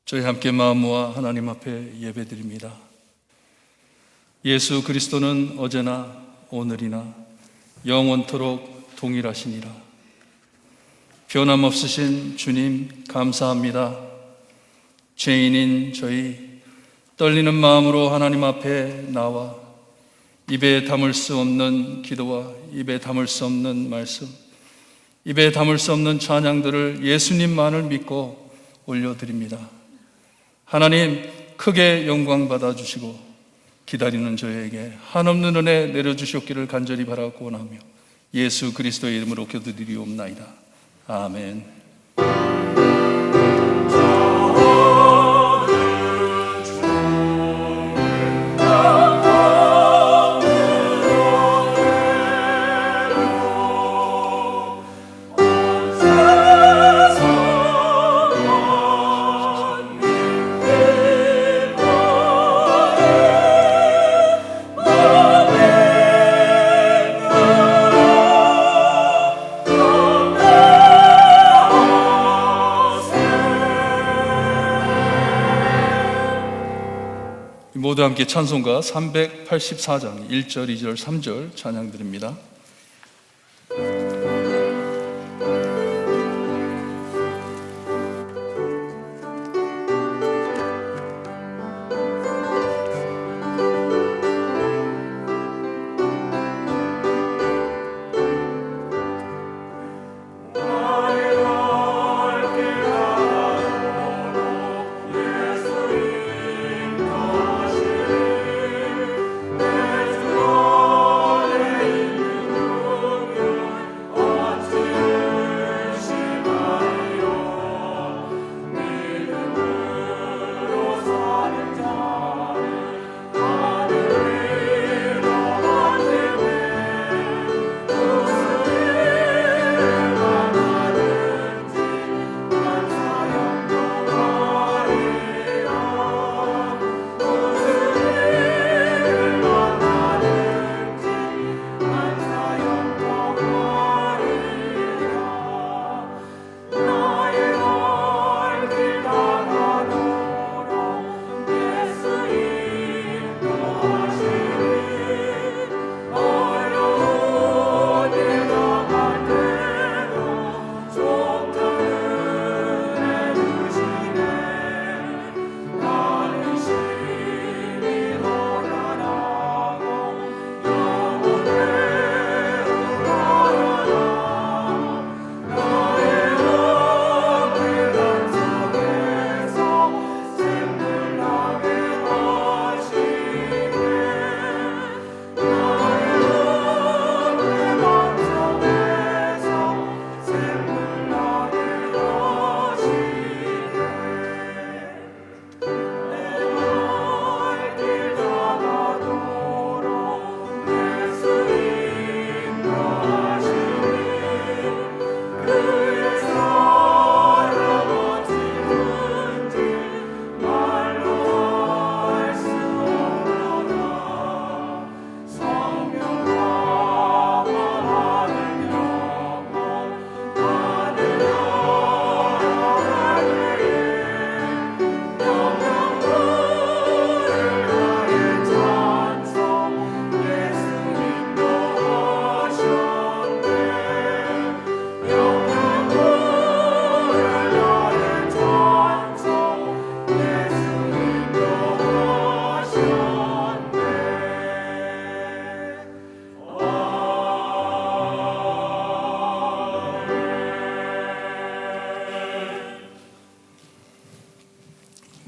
저희 함께 마음 모아 하나님 앞에 예배드립니다. 예수 그리스도는 어제나 오늘이나 영원토록 동일하시니라. 변함없으신 주님 감사합니다. 죄인인 저희 떨리는 마음으로 하나님 앞에 나와 입에 담을 수 없는 기도와 입에 담을 수 없는 말씀, 입에 담을 수 없는 찬양들을 예수님만을 믿고 올려드립니다. 하나님 크게 영광 받아주시고 기다리는 저에게 한없는 은혜 내려주셨기를 간절히 바라고 원하며 예수 그리스도의 이름으로 기도드리옵나이다. 아멘. 모두 함께 찬송가 384장 1절, 2절, 3절 찬양 드립니다.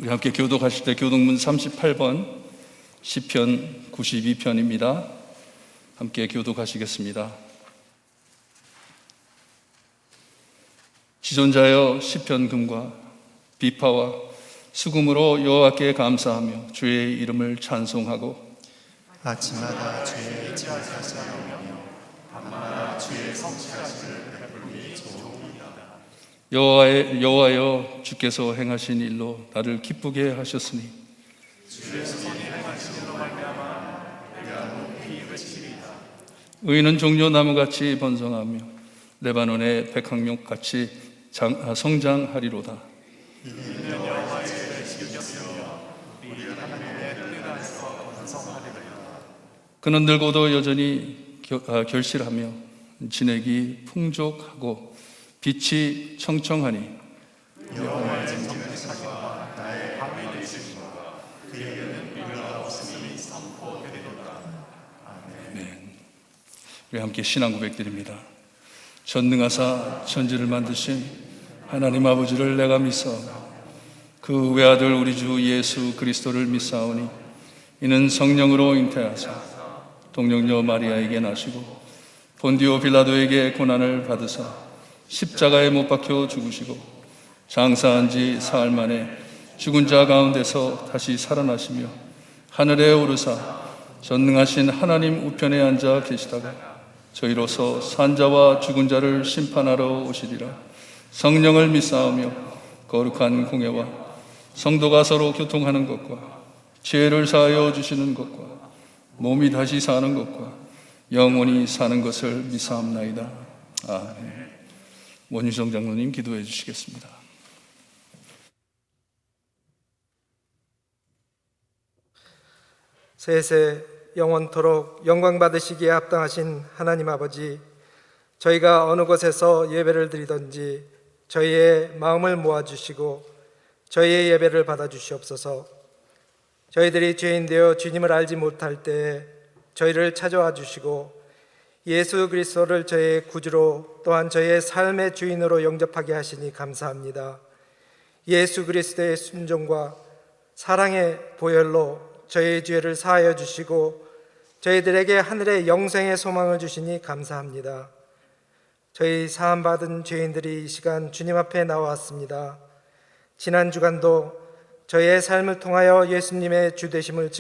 우리 함께 교독하실 때 교독문 38번 시편 92편입니다. 함께 교독하시겠습니다. 지존자여 시편금과 비파와 수금으로 여호와께 감사하며 주의 이름을 찬송하고 아침마다 주의 찬송하며 밤마다 주의 성실하심을 베풀기 좋으리이다. 여호와여 주께서 행하신 일로 나를 기쁘게 하셨으니 주의 손이 행하신 일로 말미암아 내가 높이 외치리이다. 의인은 종려나무같이 번성하며 레바논의 백향목같이 성장하리로다. 이는 여호와의 그는 늙어도 여전히 결실하며 진액이 풍족하고 빛이 청청하니 여호와의 정직하심과 나의 방위를 주시고 그에게는 의가 없음이 선포되리로다. 아멘. 우리 함께 신앙 고백드립니다. 전능하사 천지를 만드신 하나님 아버지를 내가 믿사오나 그 외아들 우리 주 예수 그리스도를 믿사오니 이는 성령으로 잉태하사 동정녀 마리아에게 나시고 본디오 빌라도에게 고난을 받으사 십자가에 못 박혀 죽으시고 장사한 지 사흘 만에 죽은 자 가운데서 다시 살아나시며 하늘에 오르사 전능하신 하나님 우편에 앉아 계시다가 저희로서 산자와 죽은 자를 심판하러 오시리라. 성령을 믿사오며 거룩한 공예와 성도가 서로 교통하는 것과 죄를 사하여 주시는 것과 몸이 다시 사는 것과 영원히 사는 것을 믿사옵나이다. 아멘. 원유정 장로님 기도해 주시겠습니다. 세세 영원토록 영광 받으시기에 합당하신 하나님 아버지, 저희가 어느 곳에서 예배를 드리든지 저희의 마음을 모아주시고 저희의 예배를 받아주시옵소서. 저희들이 죄인 되어 주님을 알지 못할 때에 저희를 찾아와 주시고 예수 그리스도를 저희의 구주로 또한 저희의 삶의 주인으로 영접하게 하시니 감사합니다. 예수 그리스도의 순종과 사랑의 보혈로 저희의 죄를 사하여 주시고 저희들에게 하늘의 영생의 소망을 주시니 감사합니다. 저희 사함받은 죄인들이 이 시간 주님 앞에 나왔습니다. 지난 주간도 저희의 삶을 통하여 예수님의 주되심을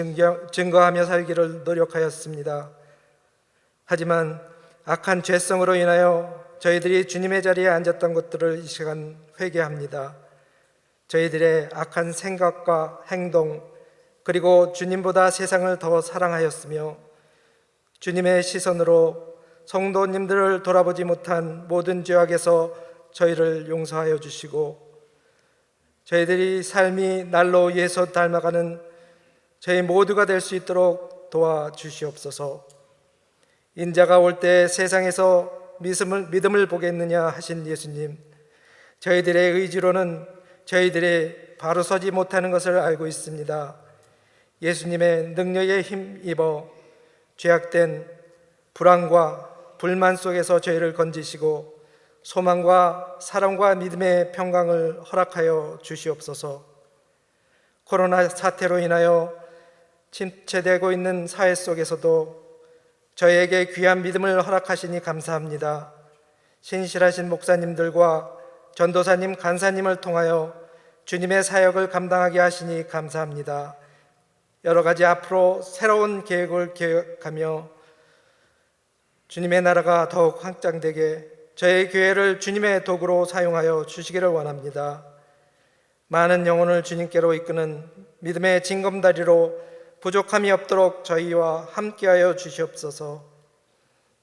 증거하며 살기를 노력하였습니다. 하지만 악한 죄성으로 인하여 저희들이 주님의 자리에 앉았던 것들을 이 시간 회개합니다. 저희들의 악한 생각과 행동, 그리고 주님보다 세상을 더 사랑하였으며 주님의 시선으로 성도님들을 돌아보지 못한 모든 죄악에서 저희를 용서하여 주시고 저희들이 삶이 날로 예수 닮아가는 저희 모두가 될 수 있도록 도와주시옵소서. 인자가 올 때 세상에서 믿음을 보겠느냐 하신 예수님, 저희들의 의지로는 저희들이 바로 서지 못하는 것을 알고 있습니다. 예수님의 능력에 힘입어 죄악된 불안과 불만 속에서 저희를 건지시고 소망과 사랑과 믿음의 평강을 허락하여 주시옵소서. 코로나 사태로 인하여 침체되고 있는 사회 속에서도 저희에게 귀한 믿음을 허락하시니 감사합니다. 신실하신 목사님들과 전도사님, 간사님을 통하여 주님의 사역을 감당하게 하시니 감사합니다. 여러 가지 앞으로 새로운 계획을 계획하며 주님의 나라가 더욱 확장되게 저희 교회를 주님의 도구로 사용하여 주시기를 원합니다. 많은 영혼을 주님께로 이끄는 믿음의 징검다리로 부족함이 없도록 저희와 함께하여 주시옵소서.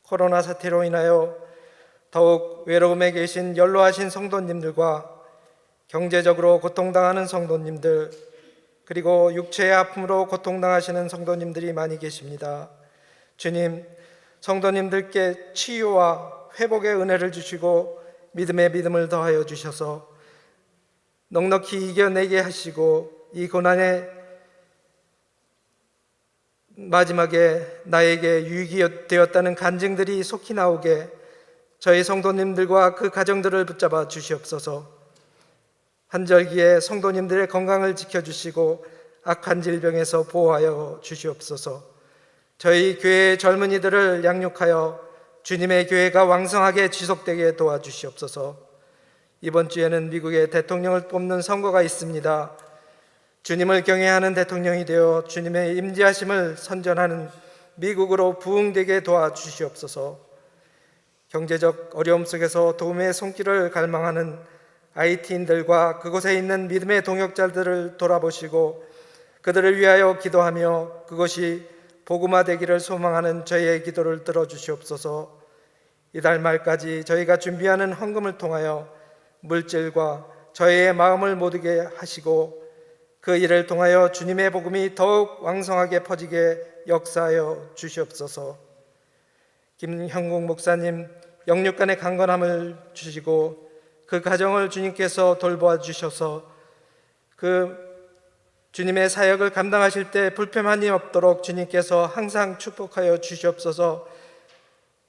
코로나 사태로 인하여 더욱 외로움에 계신 연로하신 성도님들과 경제적으로 고통당하는 성도님들, 그리고 육체의 아픔으로 고통당하시는 성도님들이 많이 계십니다. 주님, 성도님들께 치유와 회복의 은혜를 주시고 믿음의 믿음을 더하여 주셔서 넉넉히 이겨내게 하시고 이 고난의 마지막에 나에게 유익이 되었다는 간증들이 속히 나오게 저희 성도님들과 그 가정들을 붙잡아 주시옵소서. 환절기에 성도님들의 건강을 지켜주시고 악한 질병에서 보호하여 주시옵소서. 저희 교회의 젊은이들을 양육하여 주님의 교회가 왕성하게 지속되게 도와주시옵소서. 이번 주에는 미국의 대통령을 뽑는 선거가 있습니다. 주님을 경외하는 대통령이 되어 주님의 임재하심을 선전하는 미국으로 부흥되게 도와주시옵소서. 경제적 어려움 속에서 도움의 손길을 갈망하는 IT인들과 그곳에 있는 믿음의 동역자들을 돌아보시고 그들을 위하여 기도하며 그것이 복음화되기를 소망하는 저희의 기도를 들어주시옵소서. 이달 말까지 저희가 준비하는 헌금을 통하여 물질과 저희의 마음을 모두게 하시고 그 일을 통하여 주님의 복음이 더욱 왕성하게 퍼지게 역사하여 주시옵소서. 김형국 목사님 영육간의 강건함을 주시고 그 가정을 주님께서 돌보아 주셔서 그 주님의 사역을 감당하실 때 불편함이 없도록 주님께서 항상 축복하여 주시옵소서.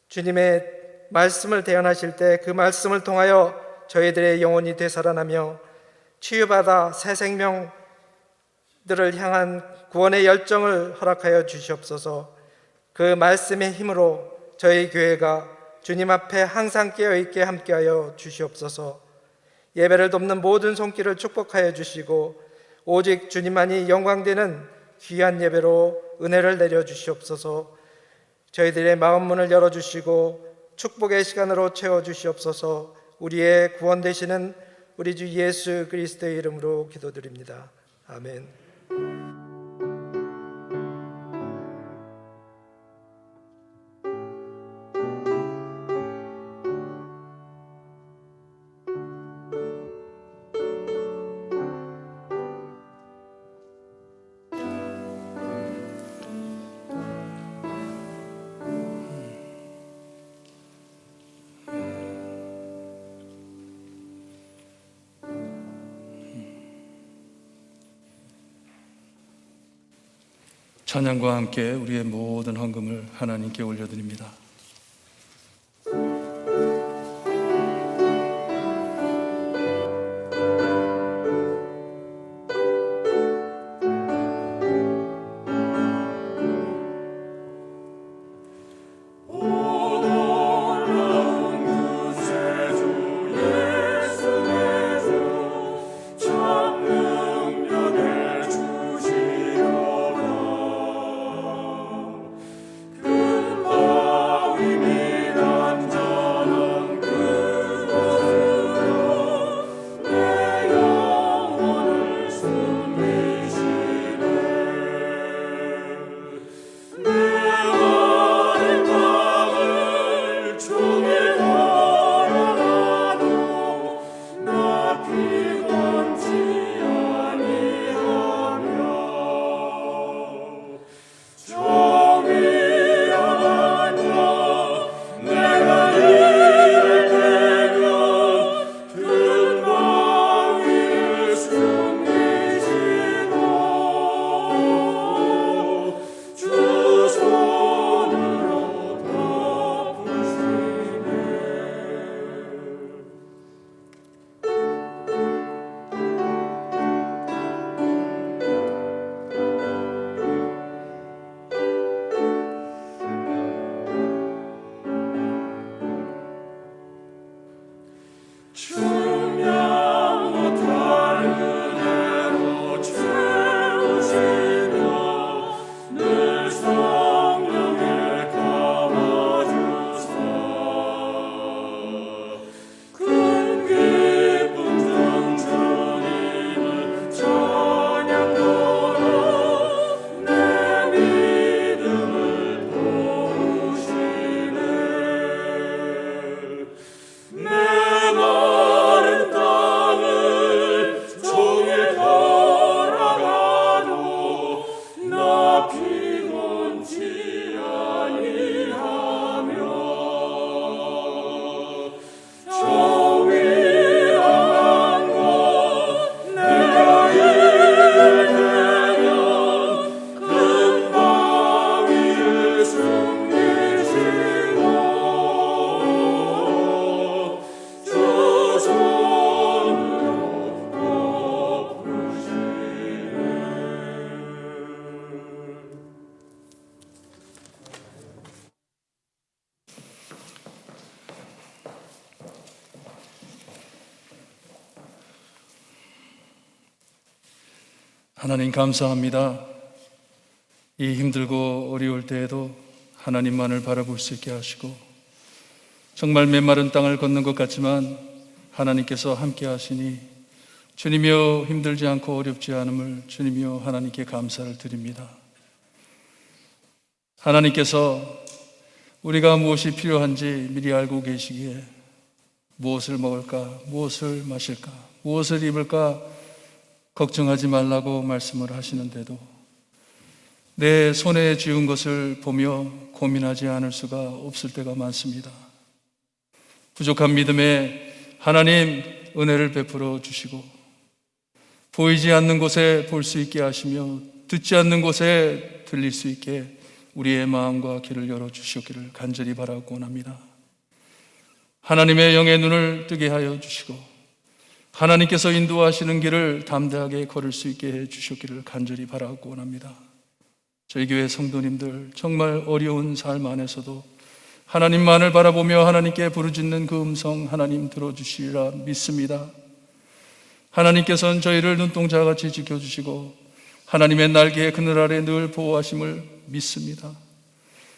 주님의 말씀을 대언하실 때 그 말씀을 통하여 저희들의 영혼이 되살아나며 치유받아 새 생명들을 향한 구원의 열정을 허락하여 주시옵소서. 그 말씀의 힘으로 저희 교회가 주님 앞에 항상 깨어있게 함께하여 주시옵소서. 예배를 돕는 모든 손길을 축복하여 주시고 오직 주님만이 영광되는 귀한 예배로 은혜를 내려 주시옵소서. 저희들의 마음 문을 열어주시고 축복의 시간으로 채워주시옵소서. 우리의 구원 되시는 우리 주 예수 그리스도의 이름으로 기도드립니다. 아멘. 찬양과 함께 우리의 모든 헌금을 하나님께 올려드립니다. 하나님 감사합니다. 이 힘들고 어려울 때에도 하나님만을 바라볼 수 있게 하시고 정말 메마른 땅을 걷는 것 같지만 하나님께서 함께 하시니 주님이여 힘들지 않고 어렵지 않음을 주님이여 하나님께 감사를 드립니다. 하나님께서 우리가 무엇이 필요한지 미리 알고 계시기에 무엇을 먹을까, 무엇을 마실까, 무엇을 입을까 걱정하지 말라고 말씀을 하시는데도 내 손에 쥐은 것을 보며 고민하지 않을 수가 없을 때가 많습니다. 부족한 믿음에 하나님 은혜를 베풀어 주시고 보이지 않는 곳에 볼 수 있게 하시며 듣지 않는 곳에 들릴 수 있게 우리의 마음과 귀를 열어주시기를 간절히 바라고 원합니다. 하나님의 영의 눈을 뜨게 하여 주시고 하나님께서 인도하시는 길을 담대하게 걸을 수 있게 해 주시기를 간절히 바라고 원합니다. 저희 교회 성도님들 정말 어려운 삶 안에서도 하나님만을 바라보며 하나님께 부르짖는 그 음성 하나님 들어주시리라 믿습니다. 하나님께서는 저희를 눈동자같이 지켜주시고 하나님의 날개의 그늘 아래 늘 보호하심을 믿습니다.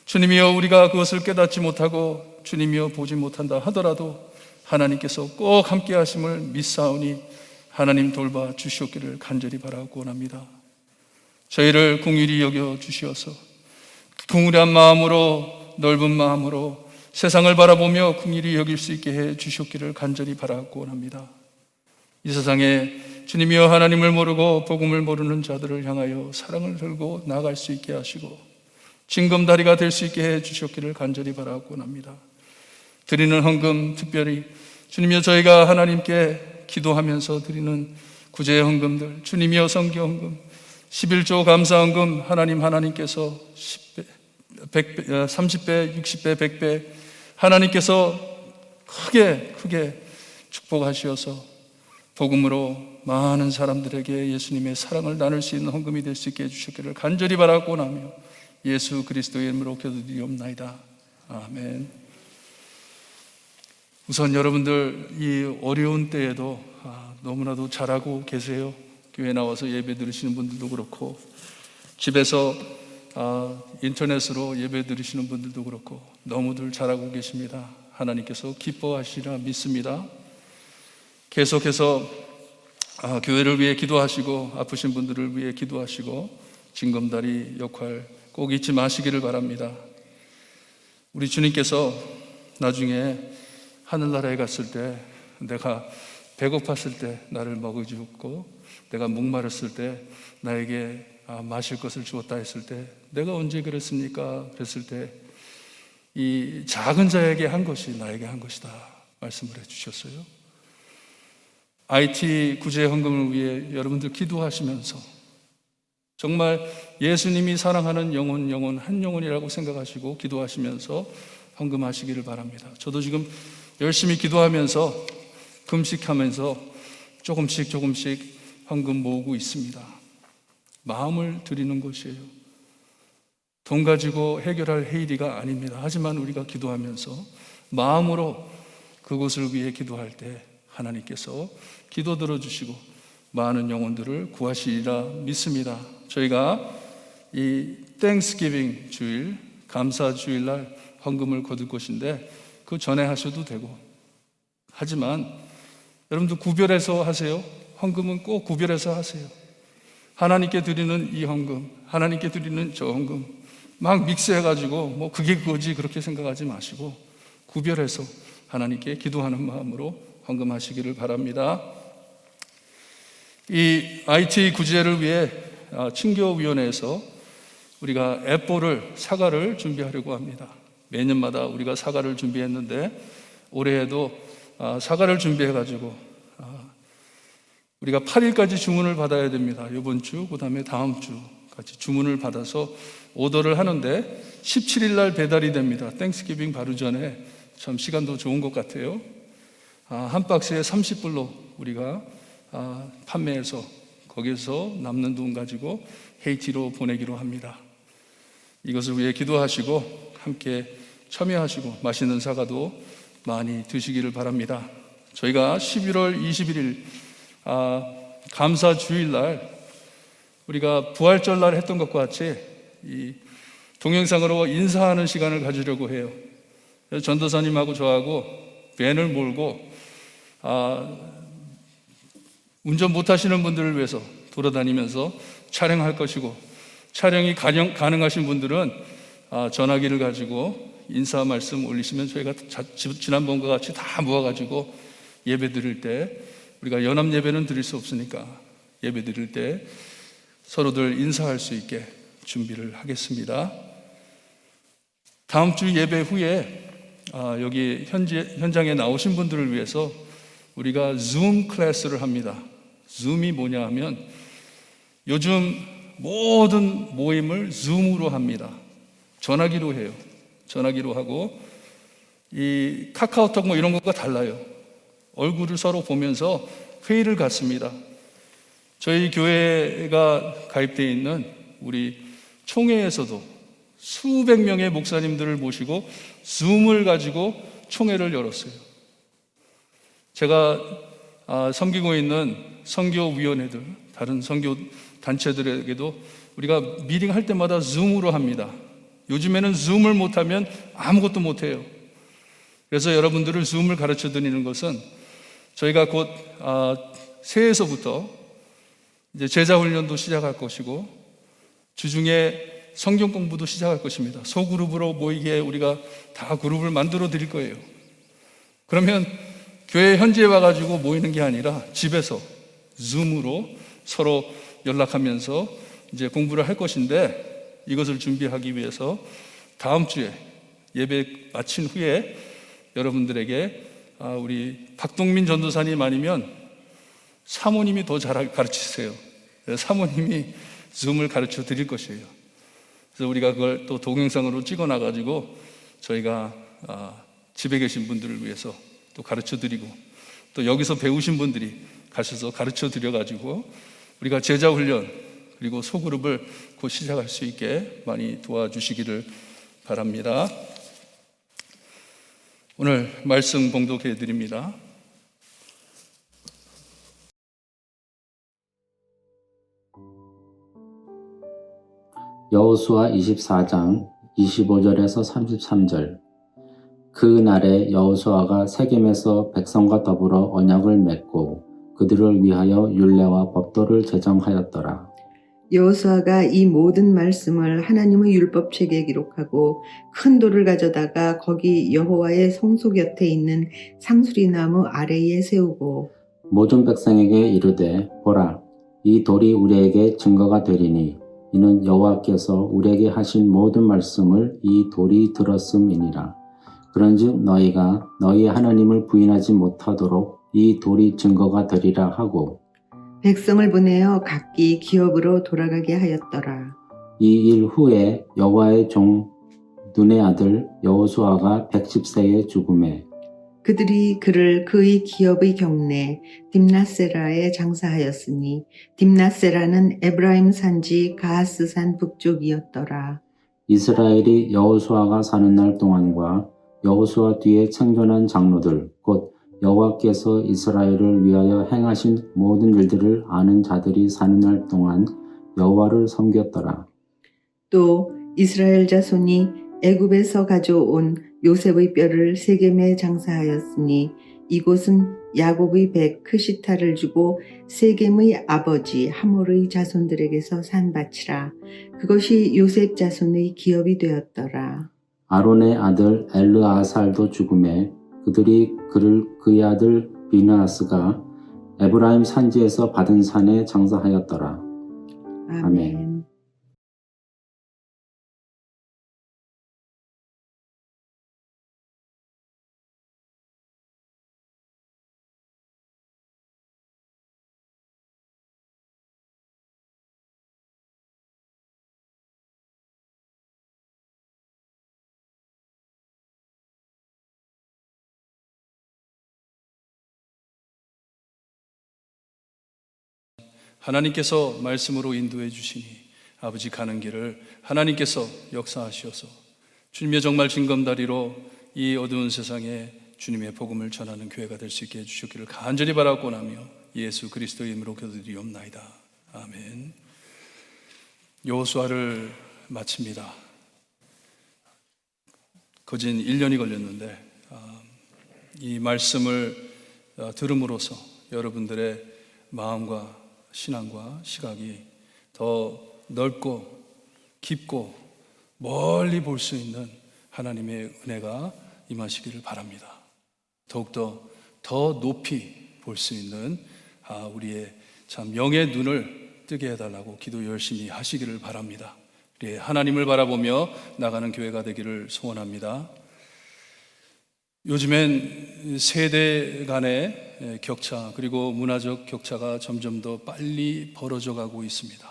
주님이여 우리가 그것을 깨닫지 못하고 주님이여 보지 못한다 하더라도 하나님께서 꼭 함께 하심을 믿사오니 하나님 돌봐 주시옵기를 간절히 바라고 원합니다. 저희를 긍휼히 여겨 주시어서 긍휼한 마음으로 넓은 마음으로 세상을 바라보며 긍휼히 여길 수 있게 해 주시옵기를 간절히 바라고 원합니다. 이 세상에 주님이여 하나님을 모르고 복음을 모르는 자들을 향하여 사랑을 들고 나아갈 수 있게 하시고 징검다리가 될 수 있게 해 주시옵기를 간절히 바라고 원합니다. 드리는 헌금 특별히 주님이여 저희가 하나님께 기도하면서 드리는 구제 헌금들 주님이여 성교 헌금 11조 감사 헌금 하나님께서 10배, 100배, 30배, 60배, 100배 하나님께서 크게 축복하시어서 복음으로 많은 사람들에게 예수님의 사랑을 나눌 수 있는 헌금이 될 수 있게 해주셨기를 간절히 바라고 원하며 예수 그리스도의 이름으로 기도드리옵나이다. 아멘. 우선 여러분들 이 어려운 때에도 너무나도 잘하고 계세요. 교회 나와서 예배 드리시는 분들도 그렇고 집에서 인터넷으로 예배 드리시는 분들도 그렇고 너무들 잘하고 계십니다. 하나님께서 기뻐하시리라 믿습니다. 계속해서 교회를 위해 기도하시고 아프신 분들을 위해 기도하시고 징검다리 역할 꼭 잊지 마시기를 바랍니다. 우리 주님께서 나중에 하늘나라에 갔을 때 내가 배고팠을 때 나를 먹여주었고 내가 목마랐을 때 나에게 마실 것을 주었다 했을 때 내가 언제 그랬습니까? 그랬을 때 이 작은 자에게 한 것이 나에게 한 것이다 말씀을 해주셨어요. IT 구제 헌금을 위해 여러분들 기도하시면서 정말 예수님이 사랑하는 영혼 한 영혼이라고 생각하시고 기도하시면서 헌금하시기를 바랍니다. 저도 지금 열심히 기도하면서 금식하면서 조금씩 헌금 모으고 있습니다. 마음을 드리는 것이에요. 돈 가지고 해결할 해일이가 아닙니다. 하지만 우리가 기도하면서 마음으로 그곳을 위해 기도할 때 하나님께서 기도 들어주시고 많은 영혼들을 구하시리라 믿습니다. 저희가 이 땡스기빙 주일, 감사 주일날 헌금을 거둘 것인데 그 전에 하셔도 되고 하지만 여러분들 구별해서 하세요. 헌금은 꼭 구별해서 하세요. 하나님께 드리는 이 헌금, 하나님께 드리는 저 헌금 막 믹스해가지고 뭐 그게 그거지 그렇게 생각하지 마시고 구별해서 하나님께 기도하는 마음으로 헌금하시기를 바랍니다. 이 IT 구제를 위해 친교위원회에서 우리가 애플을 사과를 준비하려고 합니다. 매년마다 우리가 사과를 준비했는데 올해에도 사과를 준비해가지고 우리가 8일까지 주문을 받아야 됩니다. 이번 주, 그 다음에 다음 주까지 주문을 받아서 오더를 하는데 17일 날 배달이 됩니다. 땡스기빙 바로 전에 참 시간도 좋은 것 같아요. 한 박스에 30불로 우리가 판매해서 거기서 남는 돈 가지고 헤이티로 보내기로 합니다. 이것을 위해 기도하시고 함께 참여하시고 맛있는 사과도 많이 드시기를 바랍니다. 저희가 11월 21일 감사 주일날 우리가 부활절날 했던 것과 같이 이 동영상으로 인사하는 시간을 가지려고 해요. 그래서 전도사님하고 저하고 밴을 몰고 운전 못하시는 분들을 위해서 돌아다니면서 촬영할 것이고 촬영이 가능하신 분들은 전화기를 가지고 인사 말씀 올리시면 저희가 지난번과 같이 다 모아가지고 예배 드릴 때 우리가 연합 예배는 드릴 수 없으니까 예배 드릴 때 서로들 인사할 수 있게 준비를 하겠습니다. 다음 주 예배 후에 여기 현장에 나오신 분들을 위해서 우리가 줌 클래스를 합니다. 줌이 뭐냐 하면 요즘 모든 모임을 줌으로 합니다. 전화기로 해요. 전화기로 하고 이 카카오톡 뭐 이런 것과 달라요. 얼굴을 서로 보면서 회의를 갖습니다. 저희 교회가 가입되어 있는 우리 총회에서도 수백 명의 목사님들을 모시고 줌을 가지고 총회를 열었어요. 제가 섬기고 있는 선교위원회들, 다른 선교 단체들에게도 우리가 미팅 할 때마다 줌으로 합니다. 요즘에는 줌을 못하면 아무것도 못해요. 그래서 여러분들을 줌을 가르쳐 드리는 것은 저희가 곧 새해에서부터 이제 제자 훈련도 시작할 것이고 주중에 성경 공부도 시작할 것입니다. 소그룹으로 모이게 우리가 다 그룹을 만들어 드릴 거예요. 그러면 교회 현지에 와가지고 모이는 게 아니라 집에서 줌으로 서로 연락하면서 이제 공부를 할 것인데 이것을 준비하기 위해서 다음 주에 예배 마친 후에 여러분들에게 우리 박동민 전도사님 아니면 사모님이 더 잘 가르치세요. 사모님이 줌을 가르쳐 드릴 것이에요. 그래서 우리가 그걸 또 동영상으로 찍어 놔가지고 저희가 집에 계신 분들을 위해서 또 가르쳐 드리고 또 여기서 배우신 분들이 가셔서 가르쳐 드려가지고 우리가 제자 훈련 그리고 소그룹을 곧 시작할 수 있게 많이 도와주시기를 바랍니다. 오늘 말씀 봉독해 드립니다. 여호수아 24장 25절에서 33절. 그 날에 여호수아가 세겜에서 백성과 더불어 언약을 맺고 그들을 위하여 율례와 법도를 제정하였더라. 여호수아가 이 모든 말씀을 하나님의 율법책에 기록하고 큰 돌을 가져다가 거기 여호와의 성소 곁에 있는 상수리나무 아래에 세우고 모든 백성에게 이르되 보라, 이 돌이 우리에게 증거가 되리니 이는 여호와께서 우리에게 하신 모든 말씀을 이 돌이 들었음이니라. 그런즉 너희가 너희 하나님을 부인하지 못하도록 이 돌이 증거가 되리라 하고 백성을 보내어 각기 기업으로 돌아가게 하였더라. 이 일 후에 여호와의 종 눈의 아들 여호수아가 110세에 죽음에 그들이 그를 그의 기업의 경내 딥나세라에 장사하였으니 딥나세라는 에브라임 산지 가하스산 북쪽이었더라. 이스라엘이 여호수아가 사는 날 동안과 여호수아 뒤에 생존한 장로들 곧 여호와께서 이스라엘을 위하여 행하신 모든 일들을 아는 자들이 사는 날 동안 여호와를 섬겼더라. 또 이스라엘 자손이 애굽에서 가져온 요셉의 뼈를 세겜에 장사하였으니 이곳은 야곱의 백 크시타를 주고 세겜의 아버지 하몰의 자손들에게서 산 밭이라. 그것이 요셉 자손의 기업이 되었더라. 아론의 아들 엘르아살도 죽음에 그들이 그의 아들 비느하스가 에브라임 산지에서 받은 산에 장사하였더라. 아멘. 하나님께서 말씀으로 인도해 주시니 아버지 가는 길을 하나님께서 역사하시어서 주님의 정말 징검다리로 이 어두운 세상에 주님의 복음을 전하는 교회가 될 수 있게 해주시기를 간절히 바라고나며 예수 그리스도의 이름으로 기도드리옵나이다. 아멘. 여호수아를 마칩니다. 거진 1년이 걸렸는데 이 말씀을 들음으로써 여러분들의 마음과 신앙과 시각이 더 넓고 깊고 멀리 볼 수 있는 하나님의 은혜가 임하시기를 바랍니다. 더욱더 더 높이 볼 수 있는 우리의 참 영의 눈을 뜨게 해달라고 기도 열심히 하시기를 바랍니다. 우리 하나님을 바라보며 나가는 교회가 되기를 소원합니다. 요즘엔 세대 간의 격차 그리고 문화적 격차가 점점 더 빨리 벌어져 가고 있습니다.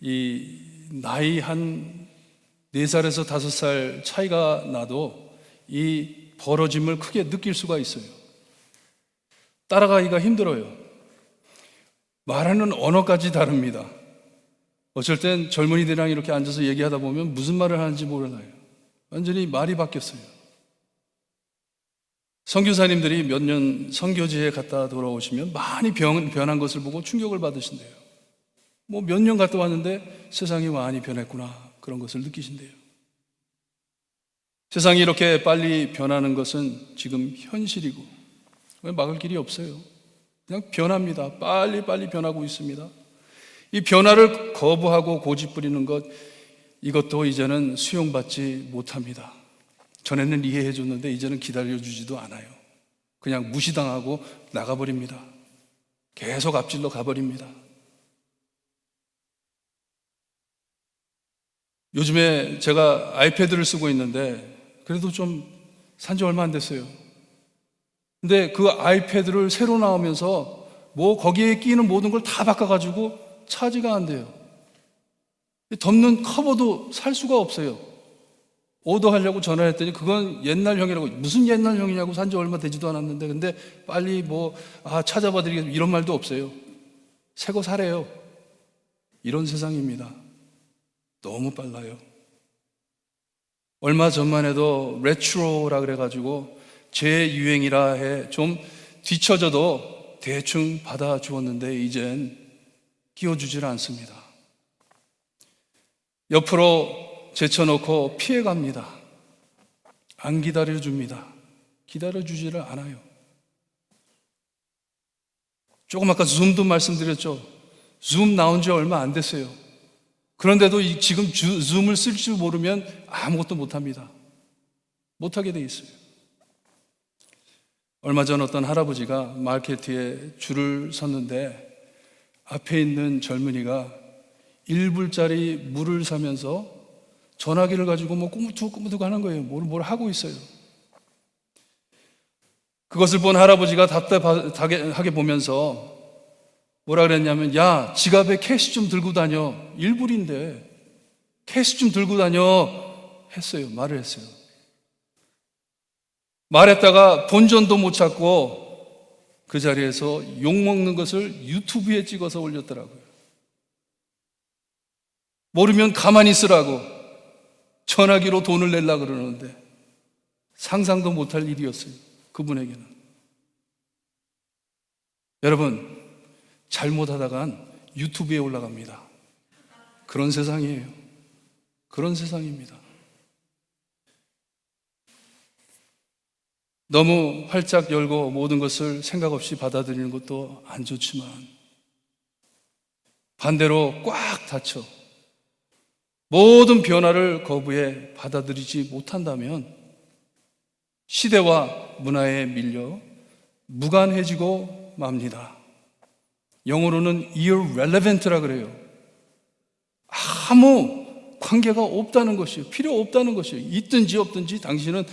이 나이 한 4살에서 5살 차이가 나도 이 벌어짐을 크게 느낄 수가 있어요. 따라가기가 힘들어요. 말하는 언어까지 다릅니다. 어쩔 땐 젊은이들이랑 이렇게 앉아서 얘기하다 보면 무슨 말을 하는지 몰라요. 완전히 말이 바뀌었어요. 선교사님들이 몇 년 선교지에 갔다 돌아오시면 많이 변한 것을 보고 충격을 받으신대요. 뭐 몇 년 갔다 왔는데 세상이 많이 변했구나, 그런 것을 느끼신대요. 세상이 이렇게 빨리 변하는 것은 지금 현실이고 막을 길이 없어요. 그냥 변합니다. 빨리 변하고 있습니다. 이 변화를 거부하고 고집 부리는 것, 이것도 이제는 수용받지 못합니다. 전에는 이해해 줬는데 이제는 기다려주지도 않아요. 그냥 무시당하고 나가버립니다. 계속 앞질러 가버립니다. 요즘에 제가 아이패드를 쓰고 있는데 그래도 좀 산지 얼마 안 됐어요. 근데 그 아이패드를 새로 나오면서 뭐 거기에 끼는 모든 걸 다 바꿔가지고 차지가 안 돼요. 덮는 커버도 살 수가 없어요. 오더하려고 전화했더니 그건 옛날형이라고. 무슨 옛날형이냐고, 산지 얼마 되지도 않았는데. 근데 빨리 찾아봐 드리겠습니다, 이런 말도 없어요. 새 거 사래요. 이런 세상입니다. 너무 빨라요. 얼마 전만 해도 레트로라 그래가지고 재유행이라 해 좀 뒤처져도 대충 받아주었는데 이젠 끼워주질 않습니다. 옆으로 제쳐놓고 피해갑니다. 안 기다려줍니다. 기다려주지를 않아요. 조금 아까 줌도 말씀드렸죠. 줌 나온 지 얼마 안 됐어요. 그런데도 지금 줌을 쓸 줄 모르면 아무것도 못합니다. 못하게 돼 있어요. 얼마 전 어떤 할아버지가 마켓에 줄을 섰는데 앞에 있는 젊은이가 1불짜리 물을 사면서 전화기를 가지고 꾸무두꾸무두고 하는 거예요. 뭘 하고 있어요. 그것을 본 할아버지가 답답하게 보면서 뭐라 그랬냐면, 야, 지갑에 캐시 좀 들고 다녀. 1불인데 캐시 좀 들고 다녀 했어요. 말을 했어요. 말했다가 본전도 못 찾고 그 자리에서 욕먹는 것을 유튜브에 찍어서 올렸더라고요. 모르면 가만히 있으라고 전화기로 돈을 내려고 그러는데 상상도 못할 일이었어요. 그분에게는. 여러분, 잘못하다간 유튜브에 올라갑니다. 그런 세상이에요. 그런 세상입니다. 너무 활짝 열고 모든 것을 생각 없이 받아들이는 것도 안 좋지만 반대로 꽉 닫혀 모든 변화를 거부해 받아들이지 못한다면 시대와 문화에 밀려 무관해지고 맙니다. 영어로는 irrelevant라 그래요. 아무 관계가 없다는 것이에요. 필요 없다는 것이에요. 있든지 없든지 당신은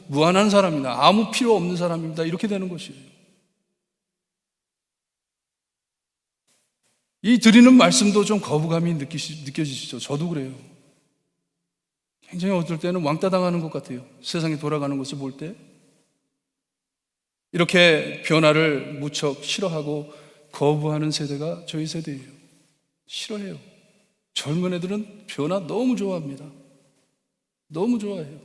무한한 사람이다. 아무 필요 없는 사람입니다. 이렇게 되는 것이에요. 이 드리는 말씀도 좀 거부감이 느껴지시죠? 저도 그래요. 굉장히 어떨 때는 왕따 당하는 것 같아요. 세상이 돌아가는 것을 볼 때. 이렇게 변화를 무척 싫어하고 거부하는 세대가 저희 세대예요. 싫어해요. 젊은 애들은 변화 너무 좋아합니다. 너무 좋아해요.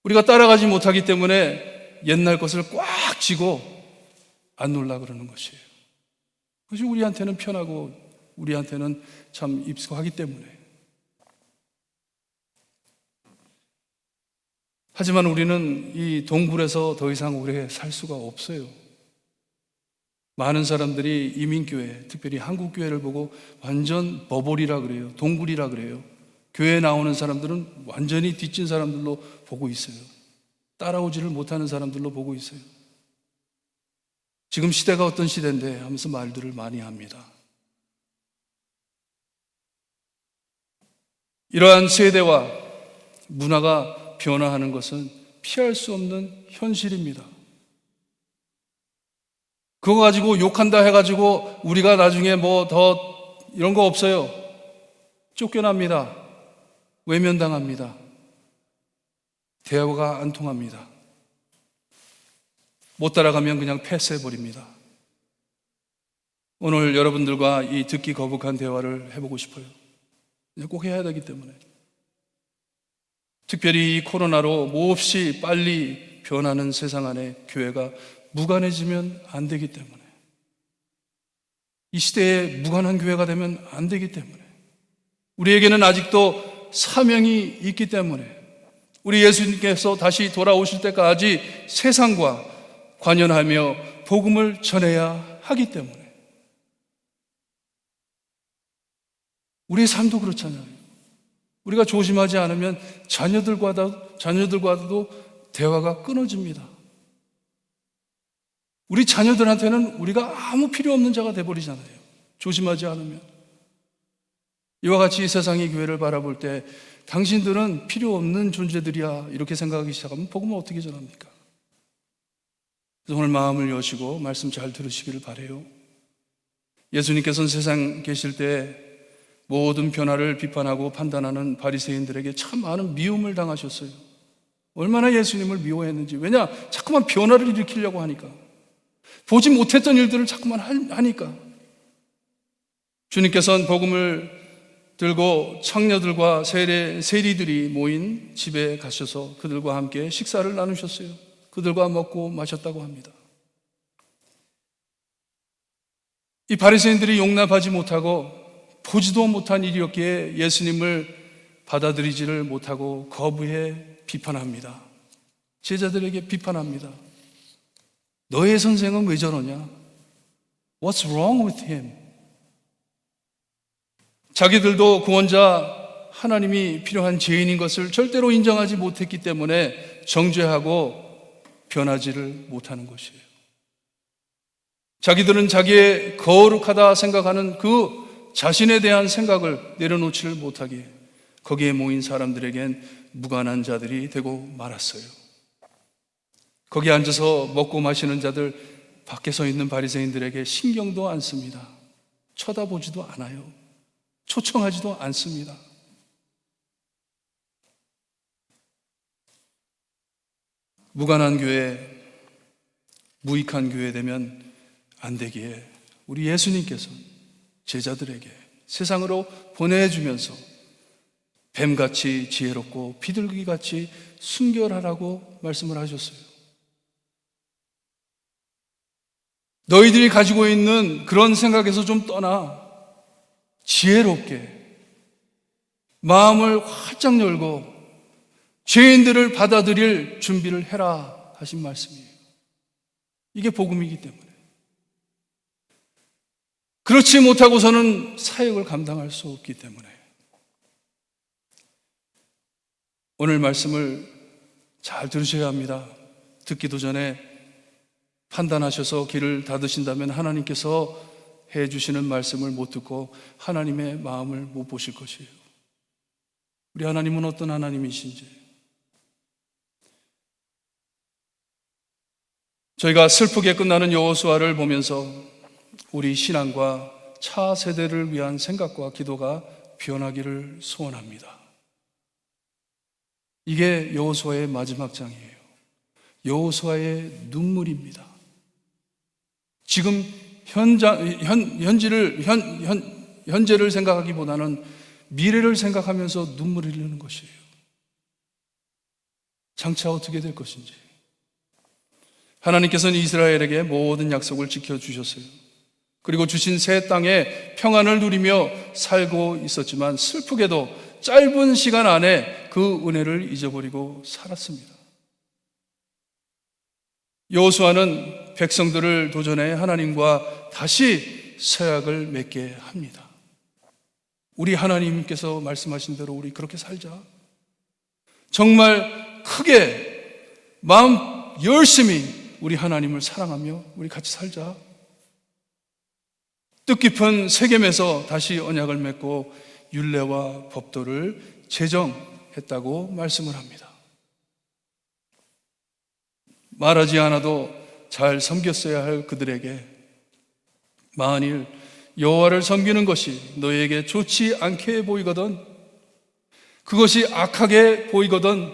우리가 따라가지 못하기 때문에 옛날 것을 꽉 쥐고 안 놀라 그러는 것이에요. 그것이 우리한테는 편하고 우리한테는 참 익숙하기 때문에. 하지만 우리는 이 동굴에서 더 이상 오래 살 수가 없어요. 많은 사람들이 이민교회, 특별히 한국교회를 보고 완전 버블이라 그래요. 동굴이라 그래요. 교회에 나오는 사람들은 완전히 뒤진 사람들로 보고 있어요. 따라오지를 못하는 사람들로 보고 있어요. 지금 시대가 어떤 시대인데 하면서 말들을 많이 합니다. 이러한 세대와 문화가 변화하는 것은 피할 수 없는 현실입니다. 그거 가지고 욕한다 해가지고 우리가 나중에 뭐 더 이런 거 없어요. 쫓겨납니다. 외면당합니다. 대화가 안 통합니다. 못 따라가면 그냥 패스해버립니다. 오늘 여러분들과 이 듣기 거북한 대화를 해보고 싶어요. 꼭 해야 되기 때문에. 특별히 이 코로나로 몹시 빨리 변하는 세상 안에 교회가 무관해지면 안 되기 때문에, 이 시대에 무관한 교회가 되면 안 되기 때문에, 우리에게는 아직도 사명이 있기 때문에, 우리 예수님께서 다시 돌아오실 때까지 세상과 관연하며 복음을 전해야 하기 때문에, 우리의 삶도 그렇잖아요. 우리가 조심하지 않으면 자녀들과도 대화가 끊어집니다. 우리 자녀들한테는 우리가 아무 필요 없는 자가 돼버리잖아요. 조심하지 않으면. 이와 같이 세상의 교회를 바라볼 때 당신들은 필요 없는 존재들이야 이렇게 생각하기 시작하면 복음을 어떻게 전합니까? 그래서 오늘 마음을 여시고 말씀 잘 들으시기를 바라요. 예수님께서는 세상 계실 때 모든 변화를 비판하고 판단하는 바리새인들에게 참 많은 미움을 당하셨어요. 얼마나 예수님을 미워했는지. 왜냐? 자꾸만 변화를 일으키려고 하니까. 보지 못했던 일들을 자꾸만 하니까. 주님께서는 복음을 들고 청녀들과 세리들이 모인 집에 가셔서 그들과 함께 식사를 나누셨어요. 그들과 먹고 마셨다고 합니다. 이 바리새인들이 용납하지 못하고 보지도 못한 일이었기에 예수님을 받아들이지를 못하고 거부해 비판합니다. 제자들에게 비판합니다. 너의 선생은 왜 저러냐? What's wrong with him? 자기들도 구원자 하나님이 필요한 죄인인 것을 절대로 인정하지 못했기 때문에 정죄하고 변하지를 못하는 것이에요. 자기들은 자기의 거룩하다 생각하는 그 자신에 대한 생각을 내려놓지를 못하기에 거기에 모인 사람들에겐 무관한 자들이 되고 말았어요. 거기 앉아서 먹고 마시는 자들, 밖에 서 있는 바리새인들에게 신경도 안 씁니다. 쳐다보지도 않아요. 초청하지도 않습니다. 무관한 교회, 무익한 교회 되면 안 되기에 우리 예수님께서 제자들에게 세상으로 보내주면서 뱀같이 지혜롭고 비둘기같이 순결하라고 말씀을 하셨어요. 너희들이 가지고 있는 그런 생각에서 좀 떠나 지혜롭게 마음을 활짝 열고 죄인들을 받아들일 준비를 해라 하신 말씀이에요. 이게 복음이기 때문에. 그렇지 못하고서는 사역을 감당할 수 없기 때문에. 오늘 말씀을 잘 들으셔야 합니다. 듣기도 전에 판단하셔서 귀를 닫으신다면 하나님께서 해주시는 말씀을 못 듣고 하나님의 마음을 못 보실 것이에요. 우리 하나님은 어떤 하나님이신지. 저희가 슬프게 끝나는 여호수아를 보면서 우리 신앙과 차세대를 위한 생각과 기도가 변하기를 소원합니다. 이게 여호수아의 마지막 장이에요. 여호수아의 눈물입니다. 지금 현재를 생각하기보다는 미래를 생각하면서 눈물을 흘리는 것이에요. 장차 어떻게 될 것인지. 하나님께서는 이스라엘에게 모든 약속을 지켜주셨어요. 그리고 주신 새 땅에 평안을 누리며 살고 있었지만 슬프게도 짧은 시간 안에 그 은혜를 잊어버리고 살았습니다. 여호수아는 백성들을 도전해 하나님과 다시 서약을 맺게 합니다. 우리 하나님께서 말씀하신 대로 우리 그렇게 살자. 정말 크게 마음 열심히 우리 하나님을 사랑하며 우리 같이 살자. 뜻깊은 세겜에서 다시 언약을 맺고 율례와 법도를 제정했다고 말씀을 합니다. 말하지 않아도 잘 섬겼어야 할 그들에게 만일 여호와를 섬기는 것이 너희에게 좋지 않게 보이거든, 그것이 악하게 보이거든,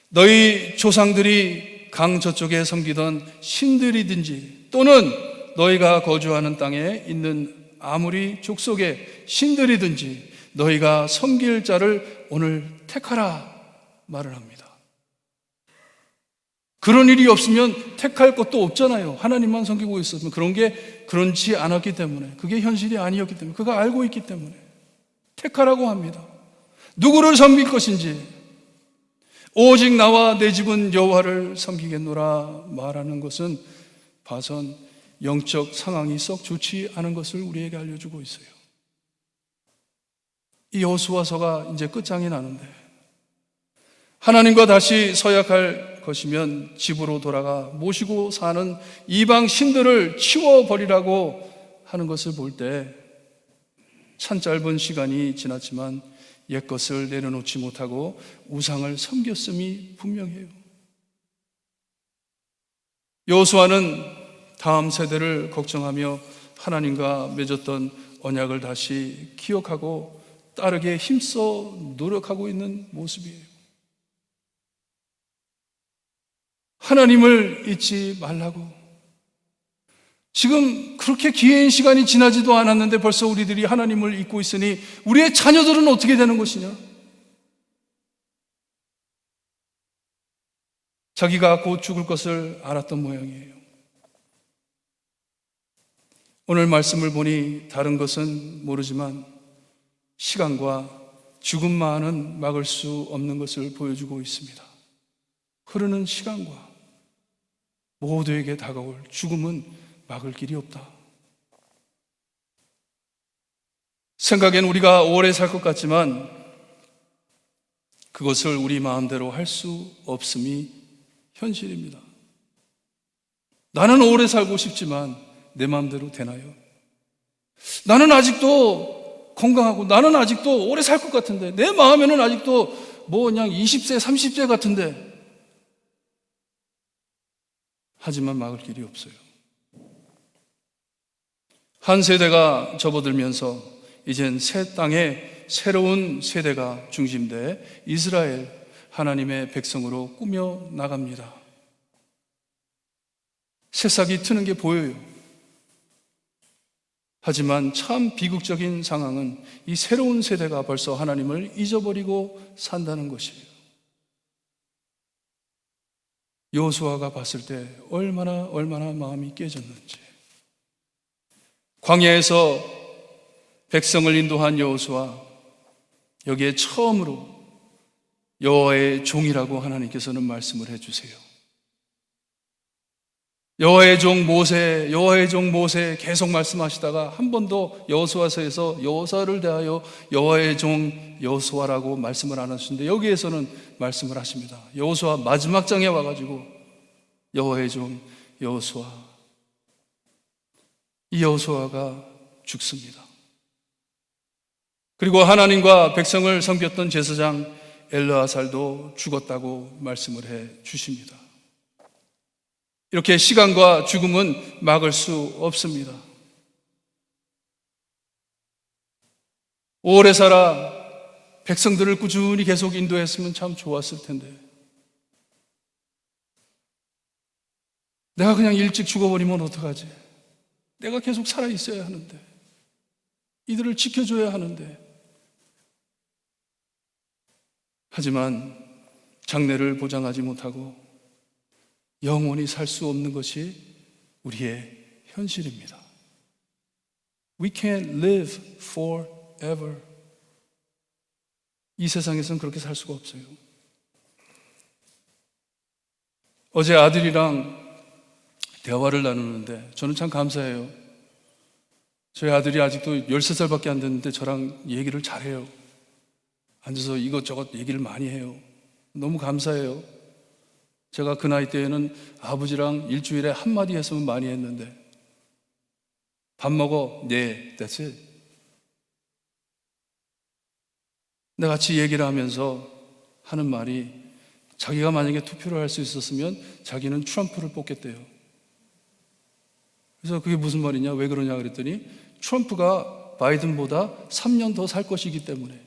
너희 조상들이 강 저쪽에 섬기던 신들이든지 또는 너희가 거주하는 땅에 있는 아무리 족속의 신들이든지 너희가 섬길 자를 오늘 택하라 말을 합니다. 그런 일이 없으면 택할 것도 없잖아요. 하나님만 섬기고 있었으면. 그런 게 그렇지 않았기 때문에, 그게 현실이 아니었기 때문에, 그가 알고 있기 때문에 택하라고 합니다. 누구를 섬길 것인지, 오직 나와 내 집은 여호와를 섬기겠노라 말하는 것은 봐선 영적 상황이 썩 좋지 않은 것을 우리에게 알려주고 있어요. 이 여호수아서가 이제 끝장이 나는데 하나님과 다시 서약할 것이면 집으로 돌아가 모시고 사는 이방 신들을 치워버리라고 하는 것을 볼 때 참 짧은 시간이 지났지만 옛것을 내려놓지 못하고 우상을 섬겼음이 분명해요. 여호수아는 다음 세대를 걱정하며 하나님과 맺었던 언약을 다시 기억하고 따르게 힘써 노력하고 있는 모습이에요. 하나님을 잊지 말라고. 지금 그렇게 긴 시간이 지나지도 않았는데 벌써 우리들이 하나님을 잊고 있으니 우리의 자녀들은 어떻게 되는 것이냐? 자기가 곧 죽을 것을 알았던 모양이에요. 오늘 말씀을 보니 다른 것은 모르지만 시간과 죽음만은 막을 수 없는 것을 보여주고 있습니다. 흐르는 시간과 모두에게 다가올 죽음은 막을 길이 없다. 생각엔 우리가 오래 살 것 같지만 그것을 우리 마음대로 할 수 없음이 현실입니다. 나는 오래 살고 싶지만 내 마음대로 되나요? 나는 아직도 건강하고 나는 아직도 오래 살 것 같은데 내 마음에는 아직도 뭐 그냥 20세, 30세 같은데 하지만 막을 길이 없어요. 한 세대가 접어들면서 이젠 새 땅에 새로운 세대가 중심돼 이스라엘 하나님의 백성으로 꾸며 나갑니다. 새싹이 트는 게 보여요. 하지만 참 비극적인 상황은 이 새로운 세대가 벌써 하나님을 잊어버리고 산다는 것이에요. 여호수아가 봤을 때 얼마나 마음이 깨졌는지. 광야에서 백성을 인도한 여호수아, 여기에 처음으로 여호와의 종이라고 하나님께서는 말씀을 해주세요. 여호와의 종 모세 계속 말씀하시다가 한 번도 여호수아서에서 여호수아를 대하여 여호와의 종 여호수아라고 말씀을 안 하시는데 여기에서는 말씀을 하십니다. 여호수아 마지막 장에 와가지고 여호와의 종 여호수아, 이 여호수아가 죽습니다. 그리고 하나님과 백성을 섬겼던 제사장 엘르아살도 죽었다고 말씀을 해 주십니다. 이렇게 시간과 죽음은 막을 수 없습니다. 오래 살아 백성들을 꾸준히 계속 인도했으면 참 좋았을 텐데 내가 그냥 일찍 죽어버리면 어떡하지? 내가 계속 살아있어야 하는데 이들을 지켜줘야 하는데 하지만 장래를 보장하지 못하고 영원히 살 수 없는 것이 우리의 현실입니다. We can't live forever. 이 세상에서는 그렇게 살 수가 없어요. 어제 아들이랑 대화를 나누는데 저는 참 감사해요. 저희 아들이 아직도 13살밖에 안 됐는데 저랑 얘기를 잘해요. 앉아서 이것저것 얘기를 많이 해요. 너무 감사해요. 제가 그 나이 때에는 아버지랑 일주일에 한마디 했으면 많이 했는데, 밥 먹어? 네, that's it. 근데 같이 얘기를 하면서 하는 말이, 자기가 만약에 투표를 할 수 있었으면 자기는 트럼프를 뽑겠대요. 그래서 그게 무슨 말이냐, 왜 그러냐 그랬더니 트럼프가 바이든보다 3년 더 살 것이기 때문에.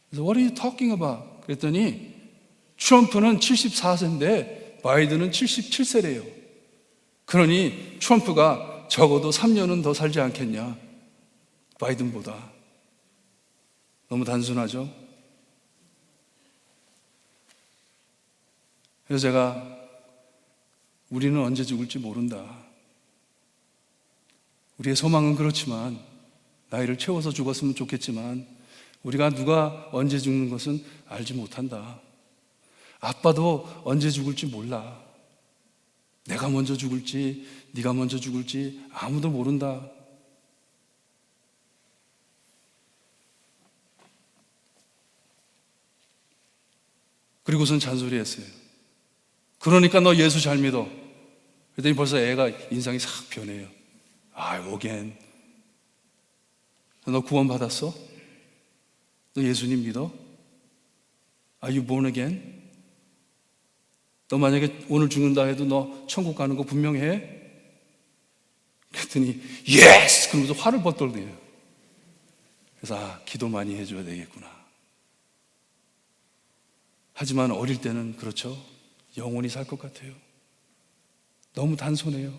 그래서 What are you talking about? 그랬더니 트럼프는 74세인데 바이든은 77세래요. 그러니 트럼프가 적어도 3년은 더 살지 않겠냐, 바이든보다. 너무 단순하죠? 그래서 제가 우리는 언제 죽을지 모른다. 우리의 소망은 그렇지만, 나이를 채워서 죽었으면 좋겠지만, 우리가 누가 언제 죽는 것은 알지 못한다. 아빠도 언제 죽을지 몰라. 내가 먼저 죽을지 네가 먼저 죽을지 아무도 모른다. 그리고선 잔소리했어요. 그러니까 너 예수 잘 믿어. 그랬더니 벌써 애가 인상이 싹 변해요. again. 너 구원 받았어? 너 예수님 믿어? Are you born again? 너 만약에 오늘 죽는다 해도 너 천국 가는 거 분명해? 그랬더니 yes! 그러면서 화를 버떨대요. 그래서 기도 많이 해줘야 되겠구나. 하지만 어릴 때는 그렇죠. 영원히 살 것 같아요. 너무 단순해요.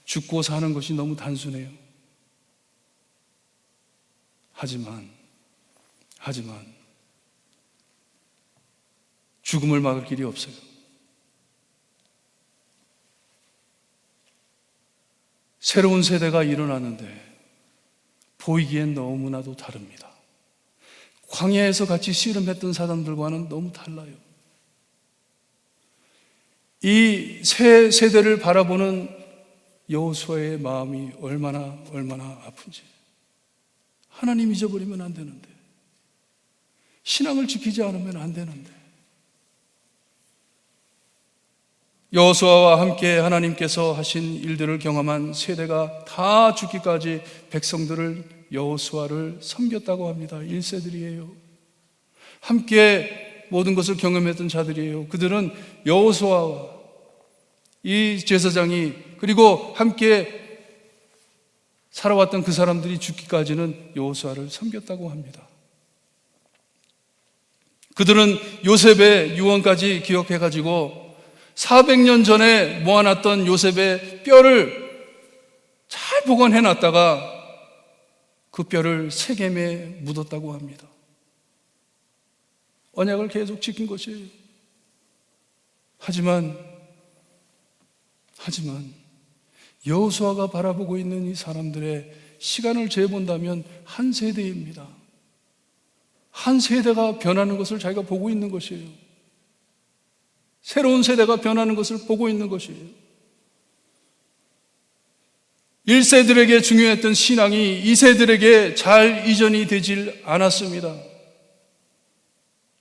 죽고 사는 것이 너무 단순해요. 하지만 죽음을 막을 길이 없어요. 새로운 세대가 일어나는데 보이기엔 너무나도 다릅니다. 광야에서 같이 씨름했던 사람들과는 너무 달라요. 이 새 세대를 바라보는 여호수아의 마음이 얼마나 아픈지. 하나님 잊어버리면 안 되는데, 신앙을 지키지 않으면 안 되는데. 여호수아와 함께 하나님께서 하신 일들을 경험한 세대가 다 죽기까지 백성들을, 여호수아를 섬겼다고 합니다. 1세들이에요. 함께 모든 것을 경험했던 자들이에요. 그들은 여호수아와 이 제사장이, 그리고 함께 살아왔던 그 사람들이 죽기까지는 여호수아를 섬겼다고 합니다. 그들은 요셉의 유언까지 기억해가지고 400년 전에 모아놨던 요셉의 뼈를 잘 보관해놨다가 그 뼈를 세겜에 묻었다고 합니다. 언약을 계속 지킨 것이에요. 하지만 여호수아가 바라보고 있는 이 사람들의 시간을 재본다면 한 세대입니다. 한 세대가 변하는 것을 자기가 보고 있는 것이에요. 새로운 세대가 변하는 것을 보고 있는 것이에요. 1세들에게 중요했던 신앙이 2세들에게 잘 이전이 되질 않았습니다.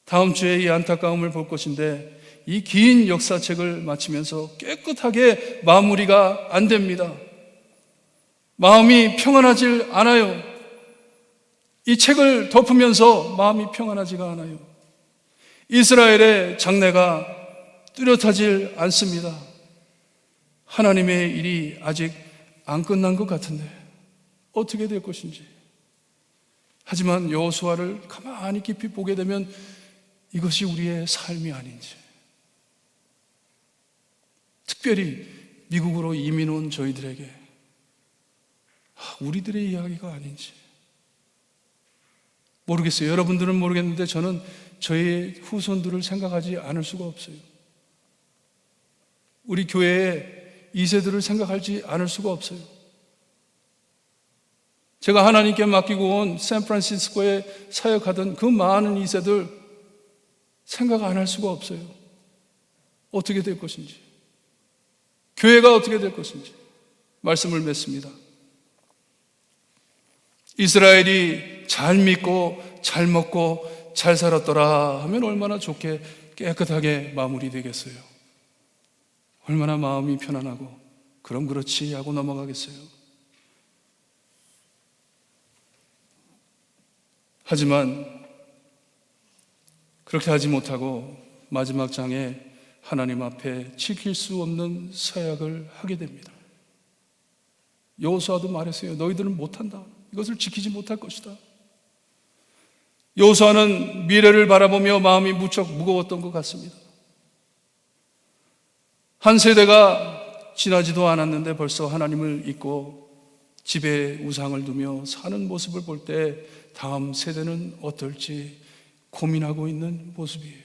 다음 주에 이 안타까움을 볼 것인데, 이 긴 역사책을 마치면서 깨끗하게 마무리가 안 됩니다. 마음이 평안하질 않아요. 이 책을 덮으면서 마음이 평안하지가 않아요. 이스라엘의 장래가 뚜렷하질 않습니다. 하나님의 일이 아직 안 끝난 것 같은데 어떻게 될 것인지. 하지만 여호수아를 가만히 깊이 보게 되면 이것이 우리의 삶이 아닌지, 특별히 미국으로 이민 온 저희들에게 우리들의 이야기가 아닌지 모르겠어요. 여러분들은 모르겠는데 저는 저희 후손들을 생각하지 않을 수가 없어요. 우리 교회의 2세들을 생각하지 않을 수가 없어요. 제가 하나님께 맡기고 온 샌프란시스코에 사역하던 그 많은 2세들 생각 안 할 수가 없어요. 어떻게 될 것인지, 교회가 어떻게 될 것인지. 말씀을 맺습니다. 이스라엘이 잘 믿고 잘 먹고 잘 살았더라 하면 얼마나 좋게 깨끗하게 마무리되겠어요? 얼마나 마음이 편안하고 그럼 그렇지 하고 넘어가겠어요? 하지만 그렇게 하지 못하고 마지막 장에 하나님 앞에 지킬 수 없는 서약을 하게 됩니다. 여호수아도 말했어요. 너희들은 못한다. 이것을 지키지 못할 것이다. 여호수아는 미래를 바라보며 마음이 무척 무거웠던 것 같습니다. 한 세대가 지나지도 않았는데 벌써 하나님을 잊고 집에 우상을 두며 사는 모습을 볼 때 다음 세대는 어떨지 고민하고 있는 모습이에요.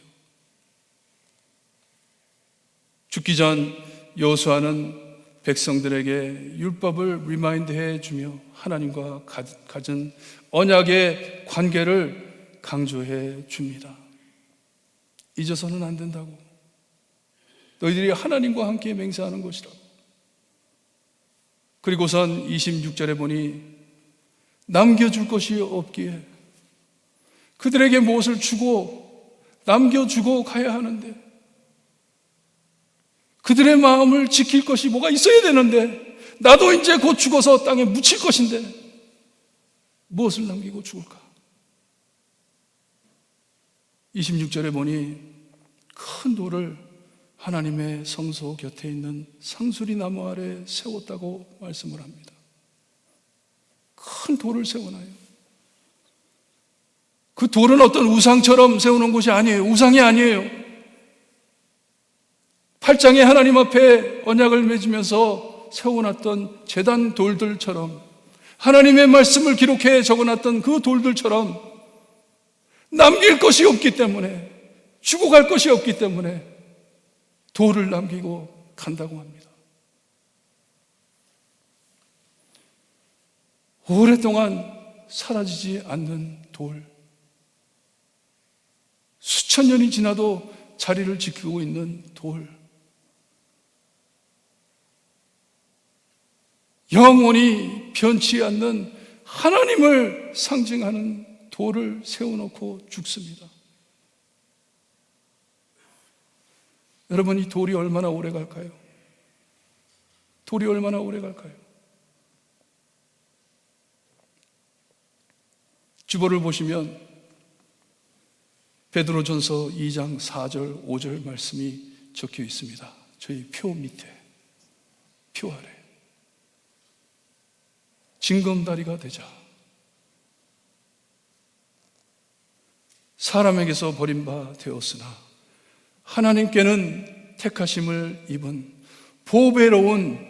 죽기 전 여호수아는 백성들에게 율법을 리마인드해 주며 하나님과 가진 언약의 관계를 강조해 줍니다. 잊어서는 안 된다고. 너희들이 하나님과 함께 맹세하는 것이라고. 그리고선 26절에 보니 남겨줄 것이 없기에 그들에게 무엇을 주고 남겨주고 가야 하는데 그들의 마음을 지킬 것이 뭐가 있어야 되는데 나도 이제 곧 죽어서 땅에 묻힐 것인데 무엇을 남기고 죽을까? 26절에 보니 큰 돌을 하나님의 성소 곁에 있는 상수리 나무 아래 세웠다고 말씀을 합니다. 큰 돌을 세워놔요. 그 돌은 어떤 우상처럼 세우는 곳이 아니에요. 우상이 아니에요. 8장에 하나님 앞에 언약을 맺으면서 세워놨던 제단 돌들처럼 하나님의 말씀을 기록해 적어놨던 그 돌들처럼 남길 것이 없기 때문에 주고 갈 것이 없기 때문에 돌을 남기고 간다고 합니다. 오랫동안 사라지지 않는 돌, 수천 년이 지나도 자리를 지키고 있는 돌, 영원히 변치 않는 하나님을 상징하는 돌을 세워놓고 죽습니다. 여러분, 이 돌이 얼마나 오래 갈까요? 돌이 얼마나 오래 갈까요? 주보를 보시면 베드로전서 2장 4절 5절 말씀이 적혀 있습니다. 저희 표 밑에, 표 아래. 징검다리가 되자. 사람에게서 버림받되었으나 하나님께는 택하심을 입은 보배로운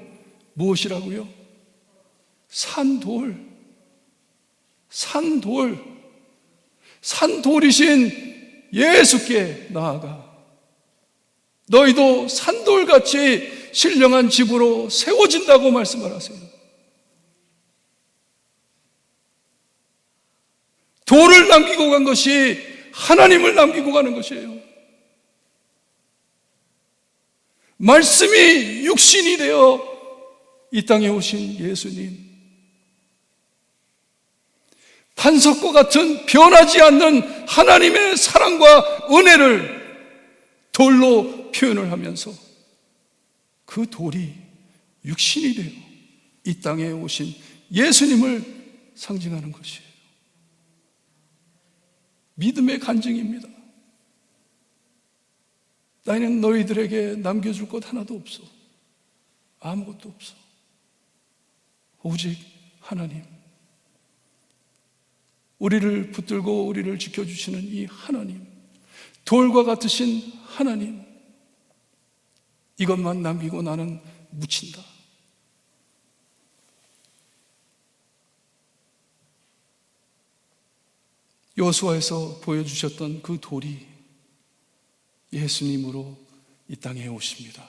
무엇이라고요? 산돌. 산돌. 산돌이신 예수께 나아가 너희도 산돌같이 신령한 집으로 세워진다고 말씀을 하세요. 돌을 남기고 간 것이 하나님을 남기고 가는 것이에요. 말씀이 육신이 되어 이 땅에 오신 예수님, 반석과 같은 변하지 않는 하나님의 사랑과 은혜를 돌로 표현을 하면서 그 돌이 육신이 되어 이 땅에 오신 예수님을 상징하는 것이에요. 믿음의 간증입니다. 나는 너희들에게 남겨줄 것 하나도 없어. 아무것도 없어. 오직 하나님. 우리를 붙들고 우리를 지켜주시는 이 하나님. 돌과 같으신 하나님. 이것만 남기고 나는 묻힌다. 여호수아에서 보여주셨던 그 돌이 예수님으로 이 땅에 오십니다.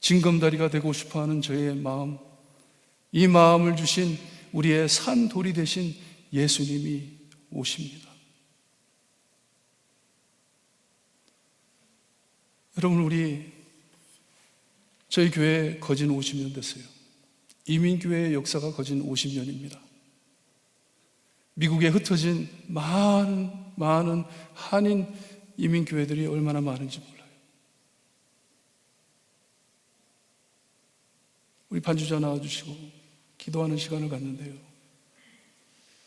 징검다리가 되고 싶어하는 저의 마음, 이 마음을 주신 우리의 산 돌이 되신 예수님이 오십니다. 여러분, 저희 교회 거진 50년 됐어요. 이민교회의 역사가 거진 50년입니다. 미국에 흩어진 많은 한인 이민교회들이 얼마나 많은지 몰라요. 우리 반주자 나와주시고 기도하는 시간을 갖는데요,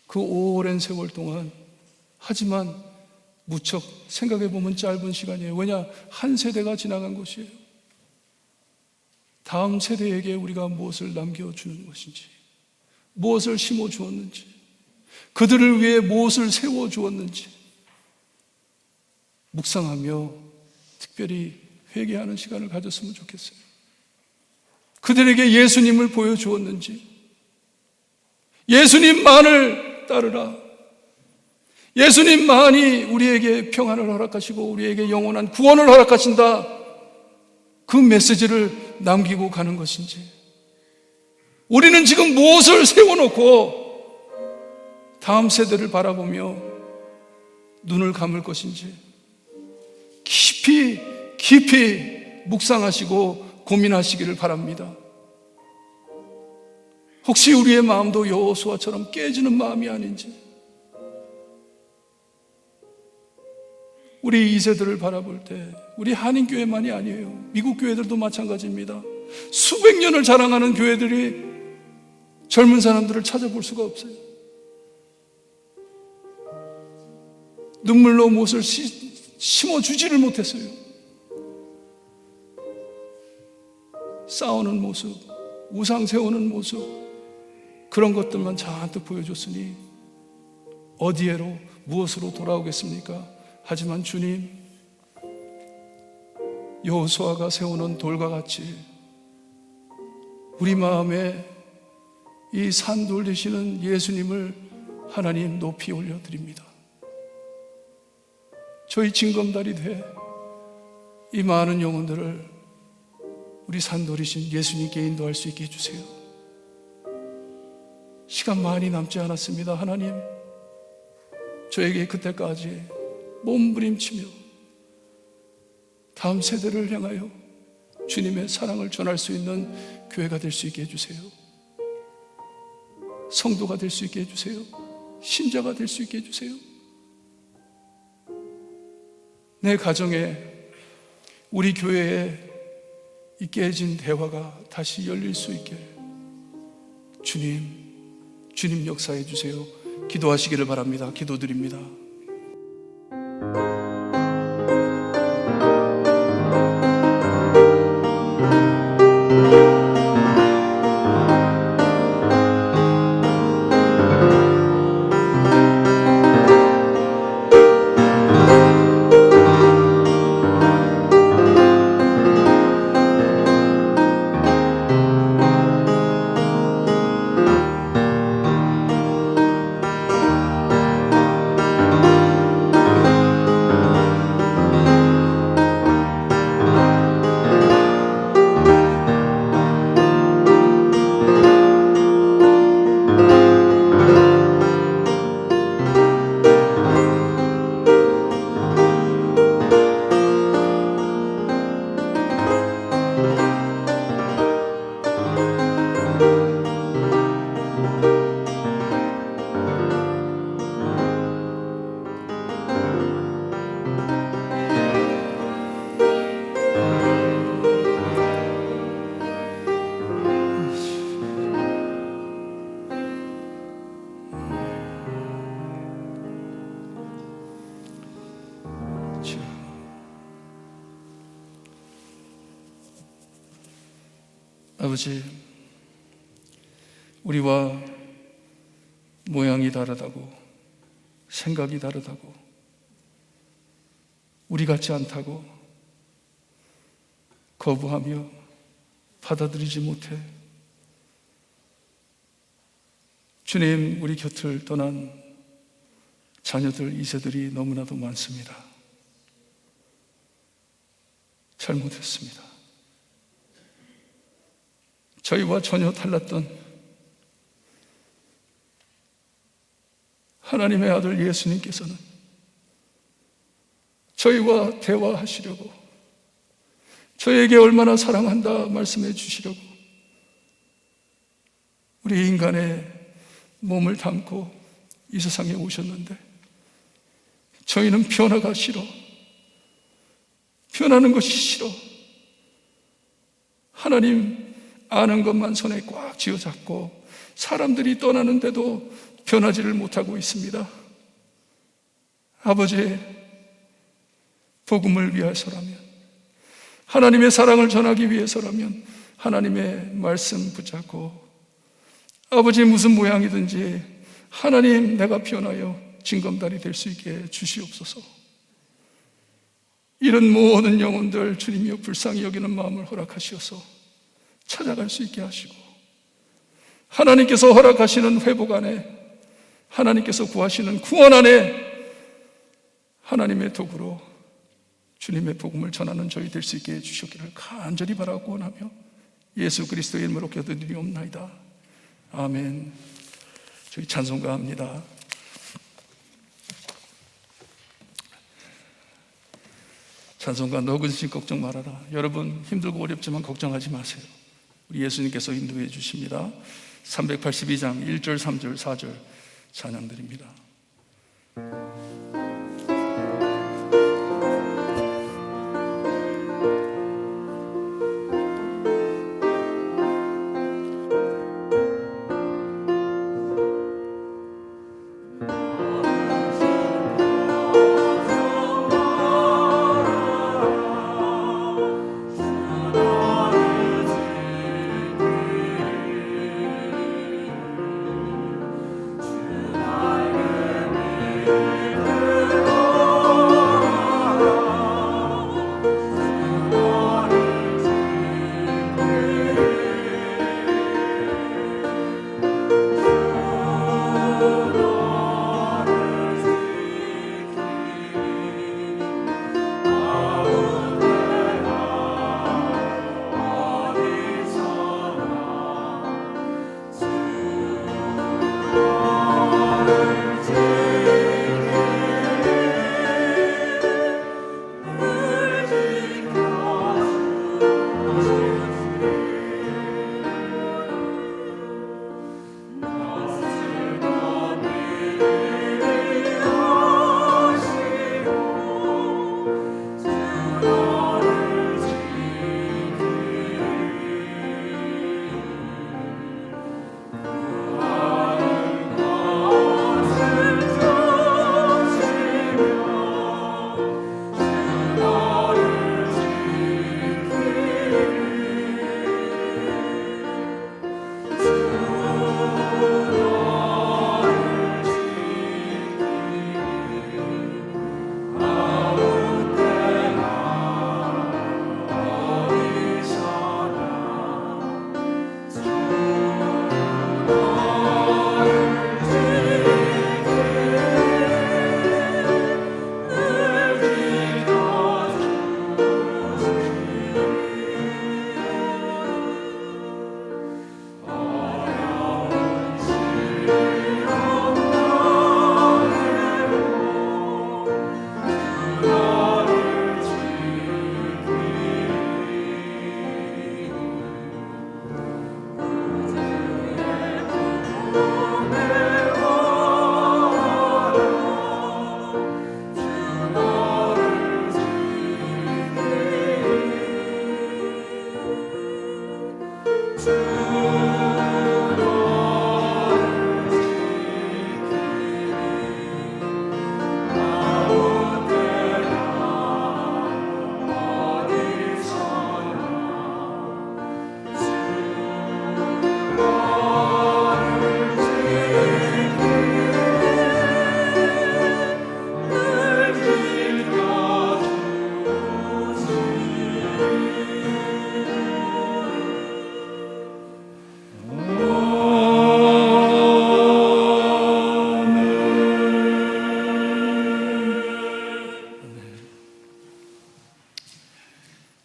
그 오랜 세월 동안, 하지만 무척 생각해보면 짧은 시간이에요. 왜냐? 한 세대가 지나간 것이에요. 다음 세대에게 우리가 무엇을 남겨주는 것인지, 무엇을 심어주었는지, 그들을 위해 무엇을 세워주었는지 묵상하며 특별히 회개하는 시간을 가졌으면 좋겠어요. 그들에게 예수님을 보여주었는지, 예수님만을 따르라, 예수님만이 우리에게 평안을 허락하시고 우리에게 영원한 구원을 허락하신다, 그 메시지를 남기고 가는 것인지, 우리는 지금 무엇을 세워놓고 다음 세대를 바라보며 눈을 감을 것인지 깊이 묵상하시고 고민하시기를 바랍니다. 혹시 우리의 마음도 여호수아처럼 깨지는 마음이 아닌지, 우리 2세들을 바라볼 때, 우리 한인교회만이 아니에요, 미국 교회들도 마찬가지입니다. 수백 년을 자랑하는 교회들이 젊은 사람들을 찾아볼 수가 없어요. 눈물로 무엇을 심어주지를 못했어요. 싸우는 모습, 우상 세우는 모습, 그런 것들만 잔뜩 보여줬으니 어디에로, 무엇으로 돌아오겠습니까? 하지만 주님, 여호수아가 세우는 돌과 같이 우리 마음에 이 산돌 되시는 예수님을 하나님 높이 올려드립니다. 저희 징검다리 돼 이 많은 영혼들을 우리 산돌이신 예수님께 인도할 수 있게 해주세요. 시간 많이 남지 않았습니다. 하나님, 저에게 그때까지 몸부림치며 다음 세대를 향하여 주님의 사랑을 전할 수 있는 교회가 될 수 있게 해주세요. 성도가 될 수 있게 해주세요. 신자가 될 수 있게 해주세요. 내 가정에, 우리 교회에 이 깨진 대화가 다시 열릴 수 있게 주님 역사해 주세요. 기도하시기를 바랍니다. 기도드립니다. 아버지, 우리와 모양이 다르다고, 생각이 다르다고, 우리 같지 않다고 거부하며 받아들이지 못해 주님, 우리 곁을 떠난 자녀들, 2세들이 너무나도 많습니다. 잘못했습니다. 저희와 전혀 달랐던 하나님의 아들 예수님께서는 저희와 대화하시려고, 저에게 얼마나 사랑한다 말씀해 주시려고 우리 인간의 몸을 담고 이 세상에 오셨는데, 저희는 변화가 싫어, 변하는 것이 싫어. 하나님 아는 것만 손에 꽉 쥐어잡고 사람들이 떠나는데도 변하지를 못하고 있습니다. 아버지, 복음을 위해서라면, 하나님의 사랑을 전하기 위해서라면 하나님의 말씀 붙잡고 아버지 무슨 모양이든지 하나님 내가 변하여 징검다리 될 수 있게 주시옵소서. 이런 모든 영혼들 주님이여 불쌍히 여기는 마음을 허락하시어서 찾아갈 수 있게 하시고 하나님께서 허락하시는 회복 안에, 하나님께서 구하시는 구원 안에 하나님의 도구로 주님의 복음을 전하는 저희 될 수 있게 해주시기를 간절히 바라고 원하며 예수 그리스도의 이름으로 기도드리옵나이다. 아멘. 저희 찬송가 합니다. 찬송가 너 근심 걱정 말아라. 여러분 힘들고 어렵지만 걱정하지 마세요. 우리 예수님께서 인도해 주십니다. 382장 1절 3절 4절 찬양드립니다.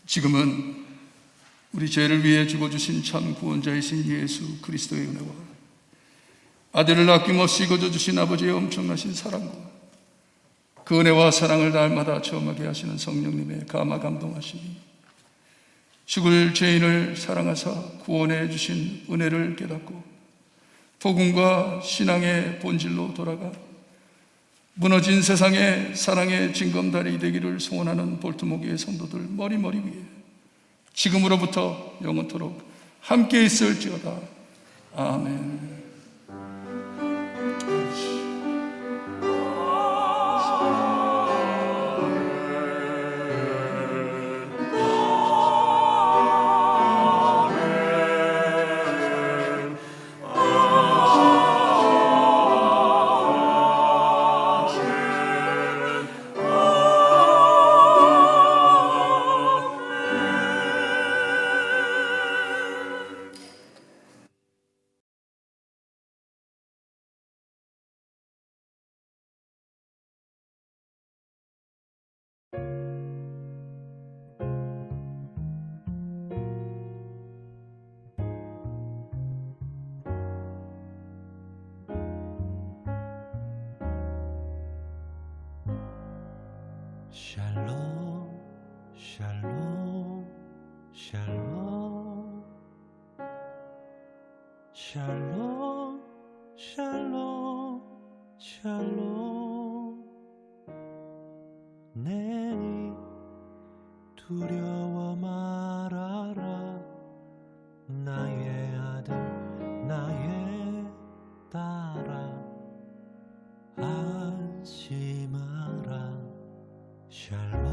지금은 우리 죄를 위해 죽어주신 참 구원자이신 예수 그리스도의 은혜와 아들을 아낌없이 거저주신 아버지의 엄청나신 사랑과 그 은혜와 사랑을 날마다 체험하게 하시는 성령님의 감화 감동하심이 죽을 죄인을 사랑하사 구원해 주신 은혜를 깨닫고 복음과 신앙의 본질로 돌아가 무너진 세상의 사랑의 징검다리 되기를 소원하는 볼트모기의 성도들 머리 위에 지금으로부터 영원토록 함께 있을지어다. 아멘. 샬롬 샬롬 샬롬 샬롬 샬롬 샬롬 내니 두려워 말아라 나의 아들 나의 딸아 안심하라 샬롬